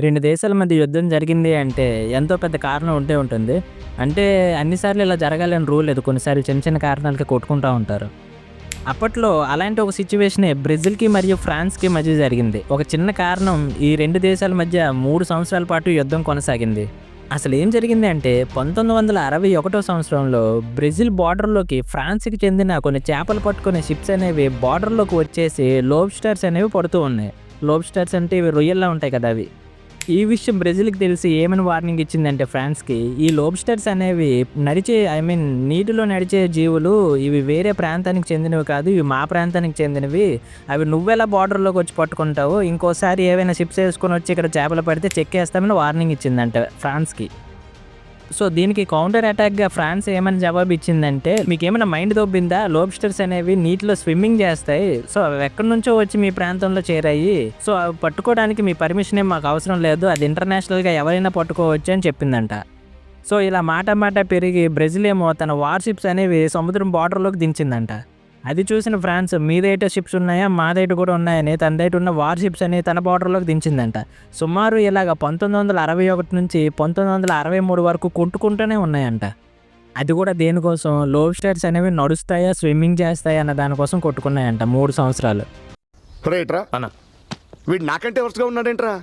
2 దేశాల మధ్య యుద్ధం జరిగింది అంటే ఎంతో పెద్ద కారణం ఉంటే ఉంటుంది. అంటే అన్ని సార్లు ఇలా జరగాలని రూల్ లేదు. కొన్నిసార్లు చిన్న చిన్న కారణాలకి కొట్టుకుంటా ఉంటారు. అప్పట్లో అలాంటి ఒక సిట్యుయేషనే బ్రెజిల్‌కి మరియు ఫ్రాన్స్‌కి మధ్య జరిగింది. ఒక చిన్న కారణం ఈ 2 దేశాల మధ్య 3 సంవత్సరాల పాటు యుద్ధం కొనసాగింది. అసలేం జరిగింది అంటే 1961 సంవత్సరంలో బ్రెజిల్ బోర్డర్‌లోకి ఫ్రాన్స్‌కి చెందిన కొన్ని చేపలు పట్టుకునే షిప్స్ అనేవి బోర్డర్‌లోకి వచ్చేసి లోబ్‌స్టర్స్ అనేవి పడుతూ ఉన్నాయి. లోబ్‌స్టర్స్ అంటే ఇవి రొయ్యల్లా ఉంటాయి కదా! అవి. ఈ విషయం బ్రెజిల్‌కి తెలిసి ఏమని వార్నింగ్ ఇచ్చిందంటే ఫ్రాన్స్‌కి, ఈ లోబ్‌స్టర్స్ అనేవి నడిచే నీటిలో నడిచే జీవులు. ఇవి వేరే ప్రాంతానికి చెందినవి కాదు. ఇవి మా ప్రాంతానికి చెందినవి. అవి నువ్వెలా బోర్డర్‌లోకి వచ్చి పట్టుకుంటావు? ఇంకోసారి ఏవైనా షిప్స్ ఏసుకొని వచ్చి ఇక్కడ చేపలు పడితే చెక్కేస్తామని వార్నింగ్ ఇచ్చిందంట ఫ్రాన్స్‌కి. సో, దీనికి కౌంటర్ అటాక్‌గా ఫ్రాన్స్ ఏమని జవాబు ఇచ్చిందంటే, మీకేమైనా మైండ్ దొబ్బిందా? లోబ్‌స్టర్స్ అనేవి నీటిలో స్విమ్మింగ్ చేస్తాయి. సో, అవి ఎక్కడి నుంచో వచ్చి మీ ప్రాంతంలో చేరాయి. సో, అవి పట్టుకోవడానికి మీ పర్మిషన్ ఏం మాకు అవసరం లేదు. అది ఇంటర్నేషనల్‌గా ఎవరైనా పట్టుకోవచ్చు అని చెప్పిందంట. సో, ఇలా మాట మాట పెరిగి బ్రెజిల్ ఏమో తన వార్ షిప్స్ అనేవి సముద్రం బార్డర్‌లోకి దించిందంట. అది చూసిన ఫ్రాన్స్ మీదైతే షిప్స్ ఉన్నాయా? మాదైతే కూడా ఉన్నాయని తన దగ్గర ఉన్న వార్ షిప్స్ అని తన బార్డర్‌లోకి దించిందంట. సుమారు ఇలాగ 1961 నుంచి 1963 వరకు కొట్టుకుంటూనే ఉన్నాయంట. అది కూడా దేనికోసం? లోబ్‌స్టర్స్ అనేవి నడుస్తాయా? స్విమ్మింగ్ చేస్తాయా? అన్న దానికోసం కొట్టుకున్నాయంట 3 సంవత్సరాలు. రేట్రా అన్న వీడు నాకంటే వరుసగా ఉన్నాడేంట్రా?